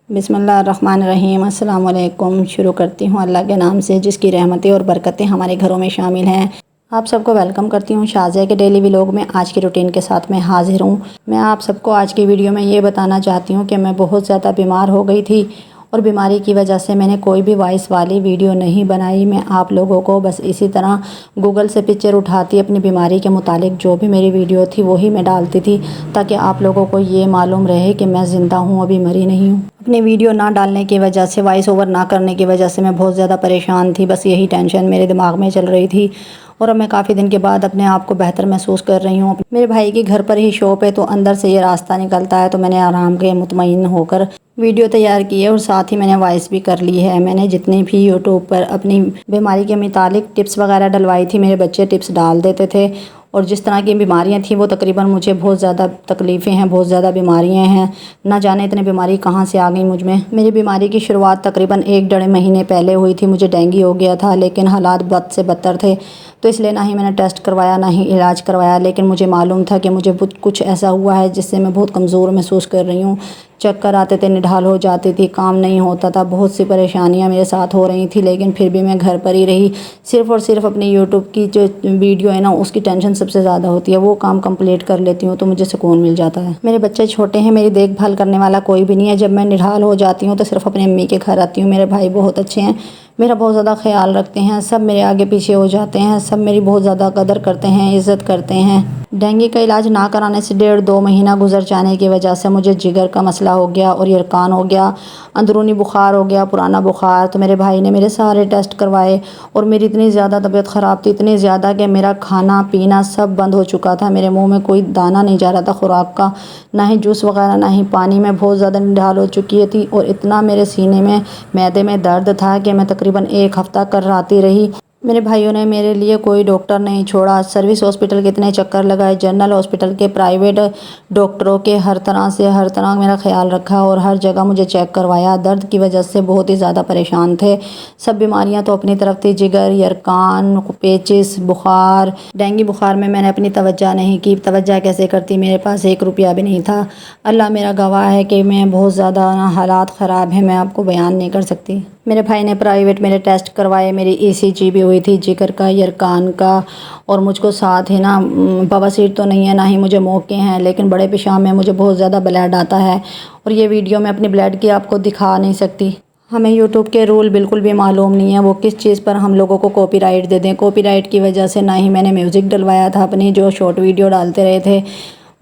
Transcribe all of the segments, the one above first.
بسم اللہ الرحمن الرحیم۔ السلام علیکم۔ شروع کرتی ہوں اللہ کے نام سے جس کی رحمتیں اور برکتیں ہمارے گھروں میں شامل ہیں۔ آپ سب کو ویلکم کرتی ہوں شازیہ کے ڈیلی ولاگ میں۔ آج کی روٹین کے ساتھ میں حاضر ہوں۔ میں آپ سب کو آج کی ویڈیو میں یہ بتانا چاہتی ہوں کہ میں بہت زیادہ بیمار ہو گئی تھی اور بیماری کی وجہ سے میں نے کوئی بھی وائس والی ویڈیو نہیں بنائی۔ میں آپ لوگوں کو بس اسی طرح گوگل سے پکچر اٹھاتی اپنی بیماری کے متعلق جو بھی میری ویڈیو تھی وہی میں ڈالتی تھی تاکہ آپ لوگوں کو یہ معلوم رہے کہ میں زندہ ہوں، ابھی مری نہیں ہوں۔ اپنی ویڈیو نہ ڈالنے کی وجہ سے، وائس اوور نہ کرنے کی وجہ سے میں بہت زیادہ پریشان تھی۔ بس یہی ٹینشن میرے دماغ میں چل رہی تھی اور اب میں کافی دن کے بعد اپنے آپ کو بہتر محسوس کر رہی ہوں۔ میرے بھائی کی گھر پر ہی شاپ ہے تو اندر سے یہ راستہ نکلتا ہے، تو میں نے آرام کے مطمئن ہو کر ویڈیو تیار کی ہے اور ساتھ ہی میں نے وائس بھی کر لی ہے۔ میں نے جتنی بھی یوٹیوب پر اپنی بیماری کے متعلق ٹپس وغیرہ ڈلوائی تھی، میرے بچے ٹپس ڈال دیتے تھے اور جس طرح کی بیماریاں تھیں وہ تقریباً مجھے بہت زیادہ تکلیفیں ہیں، بہت زیادہ بیماریاں ہیں، نہ جانے اتنے بیماری کہاں سے آ گئی مجھ میں۔ میری بیماری کی شروعات تقریباً 1 ڈیڑھ مہینے پہلے ہوئی تھی۔ مجھے ڈینگی ہو گیا تھا لیکن حالات بد سے بدتر تھے تو اس لیے نہ ہی میں نے ٹیسٹ کروایا نہ ہی علاج کروایا، لیکن مجھے معلوم تھا کہ مجھے کچھ ایسا ہوا ہے جس سے میں بہت کمزور محسوس کر رہی ہوں۔ چکر آتے تھے، نڈھال ہو جاتی تھی، کام نہیں ہوتا تھا، بہت سی پریشانیاں میرے ساتھ ہو رہی تھیں، لیکن پھر بھی میں گھر پر ہی رہی۔ صرف اور صرف اپنی یوٹیوب کی جو ویڈیو ہے نا اس کی ٹینشن سب سے زیادہ ہوتی ہے، وہ کام کمپلیٹ کر لیتی ہوں تو مجھے سکون مل جاتا ہے۔ میرے بچے چھوٹے ہیں، میری دیکھ بھال کرنے والا کوئی بھی نہیں ہے۔ جب میں نڈھال ہو جاتی ہوں تو صرف اپنی امی کے گھر آتی ہوں۔ میرے بھائی بہت اچھے ہیں، میرا بہت زیادہ خیال رکھتے ہیں، سب میرے آگے پیچھے ہو جاتے ہیں، سب میری بہت زیادہ قدر کرتے ہیں، عزت کرتے ہیں۔ ڈینگی کا علاج نہ کرانے سے 1.5 مہینہ گزر جانے کی وجہ سے مجھے جگر کا مسئلہ ہو گیا اور یرقان ہو گیا، اندرونی بخار ہو گیا، پرانا بخار۔ تو میرے بھائی نے میرے سارے ٹیسٹ کروائے اور میری اتنی زیادہ طبیعت خراب تھی، اتنی زیادہ کہ میرا کھانا پینا سب بند ہو چکا تھا۔ میرے منہ میں کوئی دانہ نہیں جا رہا تھا خوراک کا، نہ ہی جوس وغیرہ نہ ہی پانی۔ میں بہت زیادہ نڈھال ہو چکی تھی اور اتنا میرے سینے میں معدے میں درد تھا کہ میں تقریباً 1 ہفتہ کرراتی رہی۔ میرے بھائیوں نے میرے لیے کوئی ڈاکٹر نہیں چھوڑا، سروس ہاسپٹل کے اتنے چکر لگائے، جنرل ہاسپٹل کے، پرائیویٹ ڈاکٹروں کے، ہر طرح میرا خیال رکھا اور ہر جگہ مجھے چیک کروایا۔ درد کی وجہ سے بہت ہی زیادہ پریشان تھے۔ سب بیماریاں تو اپنی طرف تھی، جگر، یرقان، پیچس، بخار۔ ڈینگی بخار میں نے اپنی توجہ نہیں کی، توجہ کیسے کرتی، میرے پاس 1 روپیہ بھی نہیں تھا۔ اللہ میرا گواہ ہے کہ میں بہت زیادہ حالات خراب ہیں، میں آپ کو بیان نہیں کر سکتی۔ میرے بھائی نے پرائیویٹ میرے ٹیسٹ کروائے، میری ECG بھی ہوئی تھی جگر کا، یرقان کا، اور مجھ کو ساتھ ہے نا بواسیر تو نہیں ہے، نہ ہی مجھے موقع ہیں، لیکن بڑے پیشاب میں مجھے بہت زیادہ بلیڈ آتا ہے اور یہ ویڈیو میں اپنی بلیڈ کی آپ کو دکھا نہیں سکتی۔ ہمیں یوٹیوب کے رول بالکل بھی معلوم نہیں ہے، وہ کس چیز پر ہم لوگوں کو کاپی رائٹ دے دیں۔ کاپی رائٹ کی وجہ سے نہ ہی میں نے میوزک ڈلوایا تھا اپنی جو شارٹ ویڈیو ڈالتے رہے تھے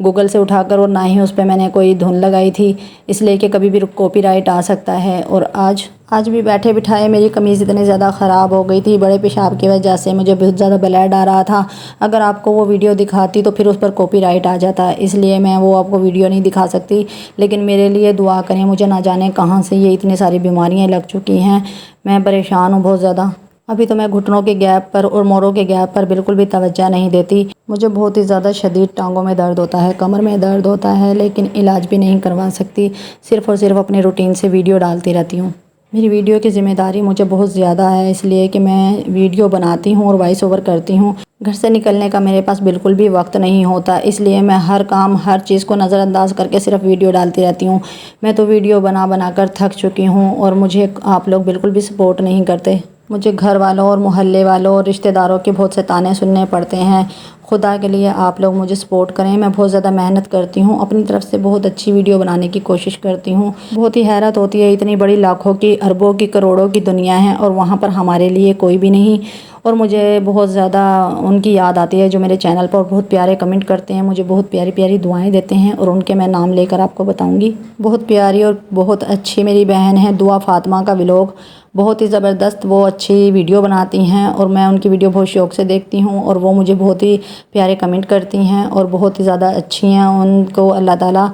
گوگل سے اٹھا کر، اور نہ ہی اس پہ میں نے کوئی دھن لگائی تھی، اس لیے کہ کبھی بھی کاپی رائٹ آ سکتا ہے۔ اور آج بھی بیٹھے بٹھائے میری قمیض اتنی زیادہ خراب ہو گئی تھی، بڑے پیشاب کی وجہ سے مجھے بہت زیادہ بلیڈ آ رہا تھا۔ اگر آپ کو وہ ویڈیو دکھاتی تو پھر اس پر کاپی رائٹ آ جاتا، اس لیے میں وہ آپ کو ویڈیو نہیں دکھا سکتی، لیکن میرے لیے دعا کریں۔ مجھے نہ جانے کہاں سے یہ اتنی ساری بیماریاں لگ چکی ہیں، میں پریشان ہوں بہت زیادہ۔ ابھی تو میں گھٹنوں کے گیپ پر اور موڑوں کے گیپ پر بالکل بھی توجہ نہیں دیتی۔ مجھے بہت ہی زیادہ شدید ٹانگوں میں درد ہوتا ہے، کمر میں درد ہوتا ہے، لیکن علاج بھی نہیں کروا سکتی، صرف اور صرف اپنے روٹین سے ویڈیو ڈالتی رہتی ہوں۔ میری ویڈیو کی ذمہ داری مجھے بہت زیادہ ہے، اس لیے کہ میں ویڈیو بناتی ہوں اور وائس اوور کرتی ہوں۔ گھر سے نکلنے کا میرے پاس بالکل بھی وقت نہیں ہوتا، اس لیے میں ہر کام ہر چیز کو نظر انداز کر کے صرف ویڈیو ڈالتی رہتی ہوں۔ میں تو ویڈیو بنا کر تھک چکی ہوں اور مجھے آپ لوگ بالکل بھی سپورٹ نہیں کرتے۔ مجھے گھر والوں اور محلے والوں اور رشتہ داروں کے بہت سے طعنے سننے پڑتے ہیں۔ خدا کے لیے آپ لوگ مجھے سپورٹ کریں، میں بہت زیادہ محنت کرتی ہوں، اپنی طرف سے بہت اچھی ویڈیو بنانے کی کوشش کرتی ہوں۔ بہت ہی حیرت ہوتی ہے، اتنی بڑی لاکھوں کی، اربوں کی، کروڑوں کی دنیا ہے اور وہاں پر ہمارے لیے کوئی بھی نہیں۔ اور مجھے بہت زیادہ ان کی یاد آتی ہے جو میرے چینل پر بہت پیارے کمنٹ کرتے ہیں، مجھے بہت پیاری پیاری دعائیں دیتے ہیں، اور ان کے میں نام لے کر آپ کو بتاؤں گی۔ بہت پیاری اور بہت اچھی میری بہن ہے دعا فاطمہ کا ولاگ، بہت ہی زبردست وہ اچھی ویڈیو بناتی ہیں اور میں ان کی ویڈیو بہت شوق سے دیکھتی ہوں، اور وہ مجھے بہت ہی پیارے کمنٹ کرتی ہیں اور بہت ہی زیادہ اچھی ہیں۔ ان کو اللہ تعالیٰ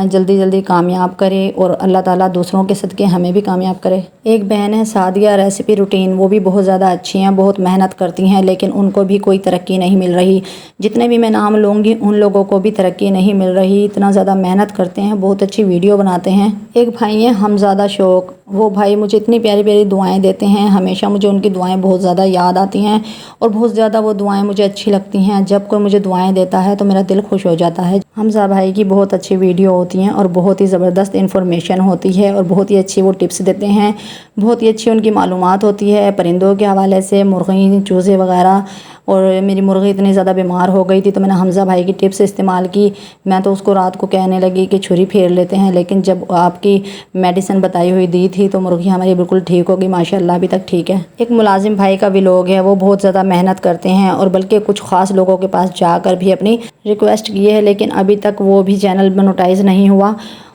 جلدی جلدی کامیاب کرے اور اللہ تعالیٰ دوسروں کے صدقے ہمیں بھی کامیاب کرے۔ ایک بہن ہے سعدیہ ریسیپی روٹین، وہ بھی بہت زیادہ اچھی ہیں، بہت محنت کرتی ہیں، لیکن ان کو بھی کوئی ترقی نہیں مل رہی۔ جتنے بھی میں نام لوں گی ان لوگوں کو بھی ترقی نہیں مل رہی، اتنا زیادہ محنت کرتے ہیں، بہت اچھی ویڈیو بناتے ہیں۔ ایک بھائی ہیں حمزادہ شوق، وہ بھائی مجھے اتنی پیاری پیاری دعائیں دیتے ہیں، ہمیشہ مجھے ان کی دعائیں بہت زیادہ یاد آتی ہیں اور بہت زیادہ وہ دعائیں مجھے اچھی لگتی ہیں۔ جب کوئی مجھے دعائیں دیتا ہے تو میرا دل خوش ہو جاتا ہے۔ حمزہ بھائی کی بہت اچھی ویڈیو ہوتی ہیں اور بہت ہی زبردست انفارمیشن ہوتی ہے اور بہت ہی اچھی وہ ٹپس دیتے ہیں، بہت ہی اچھی ان کی معلومات ہوتی ہے پرندوں کے حوالے سے، مرغی چوزے وغیرہ۔ اور میری مرغی اتنی زیادہ بیمار ہو گئی تھی تو میں نے حمزہ بھائی کی ٹپس استعمال کی۔ میں تو اس کو رات کو کہنے لگی کہ چھری پھیر لیتے ہیں، لیکن جب آپ کی میڈیسن بتائی ہوئی دی تھی تو مرغی ہماری بالکل ٹھیک ہوگی، ماشاءاللہ ابھی تک ٹھیک ہے۔ ایک ملازم بھائی کا ولاگ ہے، وہ بہت زیادہ محنت کرتے ہیں اور بلکہ کچھ خاص لوگوں کے پاس جا کر بھی اپنی ریکویسٹ کی ہے، لیکن ابھی تک وہ بھی چینل مونیٹائز نہیں ہوا۔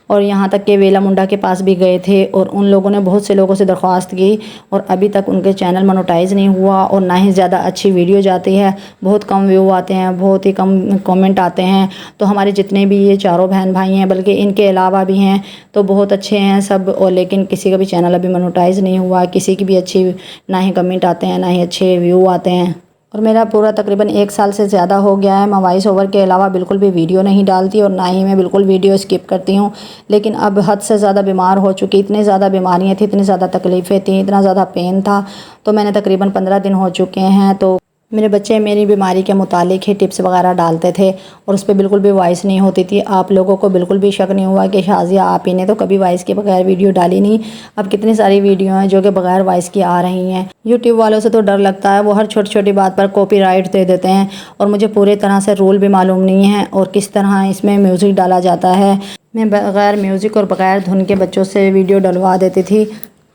اور یہاں تک کہ ویلا منڈا کے پاس بھی گئے تھے اور ان لوگوں نے بہت سے لوگوں سے درخواست کی اور ابھی تک ان کے چینل مونیٹائز نہیں ہوا اور نہ ہی زیادہ اچھی ویڈیو جاتی ہے، بہت کم ویو آتے ہیں، بہت ہی کم کامنٹ آتے ہیں۔ تو ہمارے جتنے بھی یہ چاروں بہن بھائی ہیں، بلکہ ان کے علاوہ بھی ہیں، تو بہت اچھے ہیں سب، اور لیکن کسی کا بھی چینل ابھی مونیٹائز نہیں ہوا، کسی کی بھی اچھی نہ ہی کمنٹ آتے ہیں نہ ہی اچھے ویو آتے ہیں۔ اور میرا پورا تقریباً 1 سال سے زیادہ ہو گیا ہے، میں وائس اوور کے علاوہ بالکل بھی ویڈیو نہیں ڈالتی اور نہ ہی میں بالکل ویڈیو اسکپ کرتی ہوں، لیکن اب حد سے زیادہ بیمار ہو چکی، اتنی زیادہ بیماریاں تھیں، اتنی زیادہ تکلیفیں تھیں، اتنا زیادہ پین تھا، تو میں نے تقریباً 15 دن ہو چکے ہیں۔ تو میرے بچے میری بیماری کے متعلق ہی ٹپس وغیرہ ڈالتے تھے اور اس پہ بالکل بھی وائس نہیں ہوتی تھی۔ آپ لوگوں کو بالکل بھی شک نہیں ہوا کہ شازیہ آپ ہی نے تو کبھی وائس کے بغیر ویڈیو ڈالی نہیں۔ اب کتنی ساری ویڈیو ہیں جو کہ بغیر وائس کی آ رہی ہیں۔ یوٹیوب والوں سے تو ڈر لگتا ہے، وہ ہر چھوٹی چھوٹی بات پر کاپی رائٹ دے دیتے ہیں اور مجھے پورے طرح سے رول بھی معلوم نہیں ہے اور کس طرح اس میں میوزک ڈالا جاتا ہے۔ میں بغیر میوزک اور بغیر دھن کے بچوں سے ویڈیو ڈلوا دیتی تھی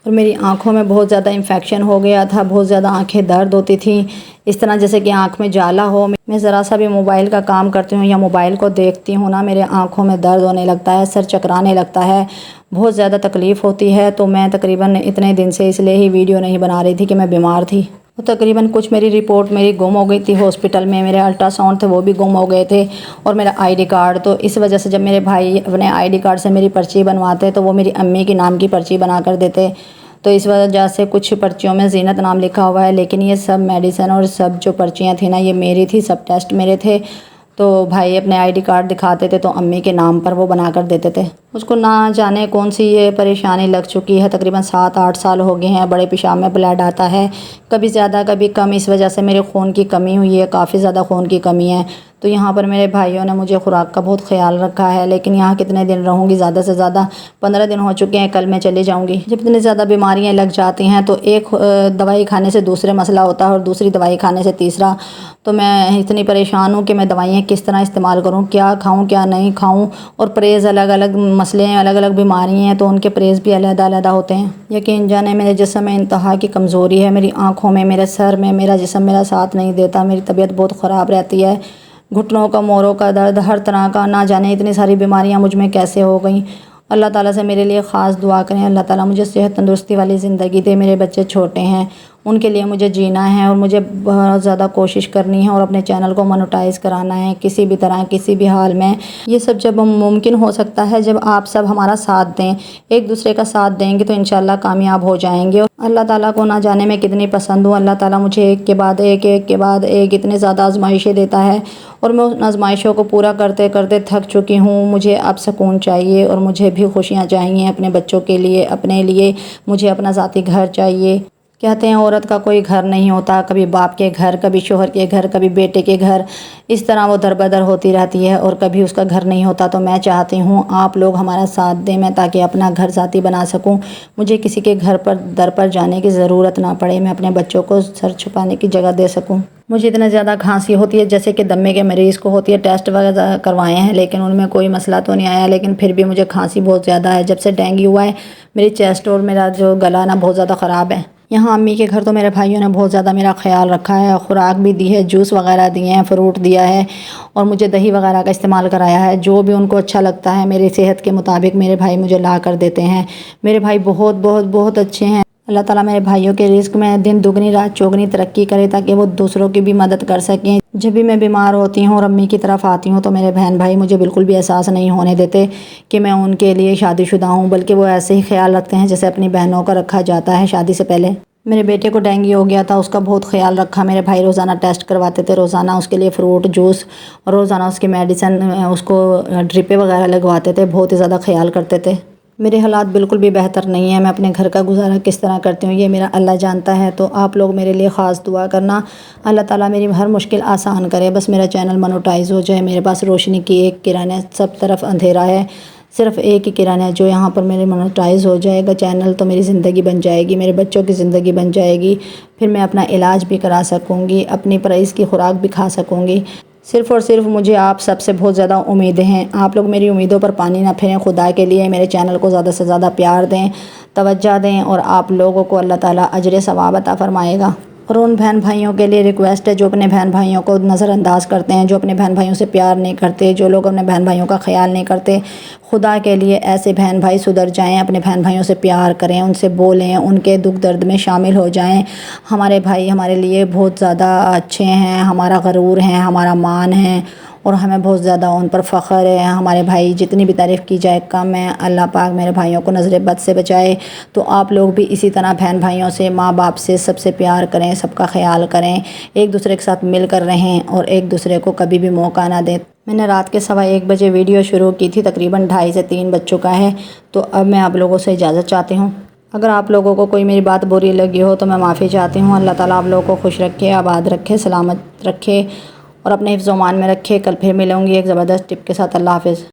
اور میری آنکھوں میں بہت زیادہ انفیکشن ہو گیا تھا، بہت زیادہ آنکھیں درد ہوتی تھیں، اس طرح جیسے کہ آنکھ میں جالا ہو۔ میں ذرا سا بھی موبائل کا کام کرتی ہوں یا موبائل کو دیکھتی ہوں نا، میرے آنکھوں میں درد ہونے لگتا ہے، سر چکرانے لگتا ہے، بہت زیادہ تکلیف ہوتی ہے۔ تو میں تقریباً اتنے دن سے اس لیے ہی ویڈیو نہیں بنا رہی تھی کہ میں بیمار تھی۔ تقریباً کچھ میری رپورٹ میری گم ہو گئی تھی ہاسپٹل میں، میرے الٹرا ساؤنڈ تھے وہ بھی گم ہو گئے تھے اور میرا آئی ڈی کارڈ۔ تو اس وجہ سے جب میرے بھائی اپنے آئی ڈی کارڈ سے میری پرچی بنواتے تو وہ میری امی کے نام کی پرچی بنا کر دیتے، تو اس وجہ سے کچھ پرچیوں میں زینت نام لکھا ہوا ہے، لیکن یہ سب میڈیسن اور سب جو پرچیاں تھیں نا یہ میری تھی، سب ٹیسٹ میرے تھے۔ تو بھائی اپنے آئی ڈی کارڈ دکھاتے تھے تو امی کے نام پر وہ بنا کر دیتے تھے۔ اس کو نہ جانے کون سی یہ پریشانی لگ چکی ہے، تقریباً 7-8 سال ہو گئے ہیں۔ بڑے پیشاب میں بلڈ آتا ہے، کبھی زیادہ کبھی کم، اس وجہ سے میرے خون کی کمی ہوئی ہے، کافی زیادہ خون کی کمی ہے۔ تو یہاں پر میرے بھائیوں نے مجھے خوراک کا بہت خیال رکھا ہے، لیکن یہاں کتنے دن رہوں گی، زیادہ سے زیادہ 15 دن ہو چکے ہیں، کل میں چلی جاؤں گی۔ جب اتنی زیادہ بیماریاں لگ جاتی ہیں تو ایک دوائی کھانے سے دوسرے مسئلہ ہوتا ہے اور دوسری دوائی کھانے سے تیسرا۔ تو میں اتنی پریشان ہوں کہ میں دوائیاں کس طرح استعمال کروں، کیا کھاؤں کیا نہیں کھاؤں، اور پرہیز الگ الگ مسئلے ہیں، الگ الگ بیماری ہیں تو ان کے پرہیز بھی علیحدہ علیحدہ ہوتے ہیں۔ یقین جانے میرے جسم میں انتہا کی کمزوری ہے، میری آنکھوں میں، میرے سر میں، میرا جسم میرا ساتھ نہیں دیتا، میری طبیعت بہت خراب رہتی ہے، گھٹنوں کا، موڑوں کا درد، ہر طرح کا، نہ جانے اتنی ساری بیماریاں مجھ میں کیسے ہو گئیں۔ اللہ تعالیٰ سے میرے لیے خاص دعا کریں، اللہ تعالیٰ مجھے صحت تندرستی والی زندگی دے۔ میرے بچے چھوٹے ہیں، ان کے لیے مجھے جینا ہے اور مجھے بہت زیادہ کوشش کرنی ہے اور اپنے چینل کو مونیٹائز کرانا ہے کسی بھی طرح، کسی بھی حال میں۔ یہ سب جب ممکن ہو سکتا ہے جب آپ سب ہمارا ساتھ دیں، ایک دوسرے کا ساتھ دیں گے تو انشاءاللہ کامیاب ہو جائیں گے۔ اللہ تعالیٰ کو نہ جانے میں کتنی پسند ہوں، اللہ تعالیٰ مجھے ایک کے بعد ایک، ایک کے بعد ایک اتنے زیادہ آزمائشیں دیتا ہے اور میں ان آزمائشوں کو پورا کرتے کرتے تھک چکی ہوں۔ مجھے اب سکون چاہیے اور مجھے بھی خوشیاں چاہیے اپنے بچوں کے لیے، اپنے لیے، مجھے اپنا ذاتی گھر چاہیے۔ کہتے ہیں عورت کا کوئی گھر نہیں ہوتا، کبھی باپ کے گھر، کبھی شوہر کے گھر، کبھی بیٹے کے گھر، اس طرح وہ در بدر ہوتی رہتی ہے اور کبھی اس کا گھر نہیں ہوتا۔ تو میں چاہتی ہوں آپ لوگ ہمارا ساتھ دیں، میں تاکہ اپنا گھر ذاتی بنا سکوں، مجھے کسی کے گھر پر در پر جانے کی ضرورت نہ پڑے، میں اپنے بچوں کو سر چھپانے کی جگہ دے سکوں۔ مجھے اتنا زیادہ کھانسی ہوتی ہے جیسے کہ دمے کے مریض کو ہوتی ہے، ٹیسٹ وغیرہ کروائے ہیں لیکن ان میں کوئی مسئلہ تو نہیں آیا، لیکن پھر بھی مجھے کھانسی بہت زیادہ ہے۔ جب سے ڈینگو ہوا ہے میری چیسٹ اور میرا جو گلا نا بہت زیادہ خراب ہے۔ یہاں امی کے گھر تو میرے بھائیوں نے بہت زیادہ میرا خیال رکھا ہے، خوراک بھی دی ہے، جوس وغیرہ دیے ہیں، فروٹ دیا ہے اور مجھے دہی وغیرہ کا استعمال کرایا ہے، جو بھی ان کو اچھا لگتا ہے میری صحت کے مطابق میرے بھائی مجھے لا کر دیتے ہیں۔ میرے بھائی بہت بہت بہت اچھے ہیں۔ اللہ تعالیٰ میرے بھائیوں کے رزق میں دن دگنی رات چوگنی ترقی کرے تاکہ وہ دوسروں کی بھی مدد کر سکیں۔ جب بھی میں بیمار ہوتی ہوں اور امی کی طرف آتی ہوں تو میرے بہن بھائی مجھے بالکل بھی احساس نہیں ہونے دیتے کہ میں ان کے لیے شادی شدہ ہوں، بلکہ وہ ایسے ہی خیال رکھتے ہیں جیسے اپنی بہنوں کا رکھا جاتا ہے شادی سے پہلے۔ میرے بیٹے کو ڈینگی ہو گیا تھا، اس کا بہت خیال رکھا میرے بھائی، روزانہ ٹیسٹ کرواتے تھے، روزانہ اس کے لیے فروٹ جوس اور روزانہ اس کی میڈیسن، اس کو ڈرپیں وغیرہ لگواتے تھے، بہت ہی زیادہ خیال کرتے تھے۔ میرے حالات بالکل بھی بہتر نہیں ہیں، میں اپنے گھر کا گزارا کس طرح کرتی ہوں یہ میرا اللہ جانتا ہے۔ تو آپ لوگ میرے لیے خاص دعا کرنا، اللہ تعالیٰ میری ہر مشکل آسان کرے، بس میرا چینل مونیٹائز ہو جائے۔ میرے پاس روشنی کی ایک کرن ہے، سب طرف اندھیرا ہے، صرف ایک ہی کرن ہے جو یہاں پر میرے مونیٹائز ہو جائے گا چینل تو میری زندگی بن جائے گی، میرے بچوں کی زندگی بن جائے گی، پھر میں اپنا علاج بھی کرا سکوں گی، اپنی پرہیز کی خوراک بھی کھا سکوں گی۔ صرف اور صرف مجھے آپ سب سے بہت زیادہ امیدیں ہیں، آپ لوگ میری امیدوں پر پانی نہ پھریں، خدا کے لیے میرے چینل کو زیادہ سے زیادہ پیار دیں، توجہ دیں، اور آپ لوگوں کو اللہ تعالیٰ اجر ثواب عطا فرمائے گا۔ اور ان بہن بھائیوں کے لیے ریکویسٹ ہے جو اپنے بہن بھائیوں کو نظر انداز کرتے ہیں، جو اپنے بہن بھائیوں سے پیار نہیں کرتے، جو لوگ اپنے بہن بھائیوں کا خیال نہیں کرتے، خدا کے لیے ایسے بہن بھائی سدھر جائیں، اپنے بہن بھائیوں سے پیار کریں، ان سے بولیں، ان کے دکھ درد میں شامل ہو جائیں۔ ہمارے بھائی ہمارے لیے بہت زیادہ اچھے ہیں، ہمارا غرور ہیں، ہمارا مان ہے، اور ہمیں بہت زیادہ ان پر فخر ہے۔ ہمارے بھائی جتنی بھی تعریف کی جائے کم ہے، اللہ پاک میرے بھائیوں کو نظر بد سے بچائے۔ تو آپ لوگ بھی اسی طرح بہن بھائیوں سے، ماں باپ سے، سب سے پیار کریں، سب کا خیال کریں، ایک دوسرے کے ساتھ مل کر رہیں، اور ایک دوسرے کو کبھی بھی موقع نہ دیں۔ میں نے رات کے 1:15 بجے ویڈیو شروع کی تھی، تقریباً 2:30 سے 3 بج چکا ہے، تو اب میں آپ لوگوں سے اجازت چاہتی ہوں۔ اگر آپ لوگوں کو کوئی میری بات بری لگی ہو تو میں معافی چاہتی ہوں۔ اللہ تعالیٰ آپ لوگوں کو خوش رکھے، آباد رکھے، سلامت رکھے، اور اپنے حفظ و امان میں رکھے۔ کل پھر ملوں گی ایک زبردست ٹپ کے ساتھ۔ اللہ حافظ۔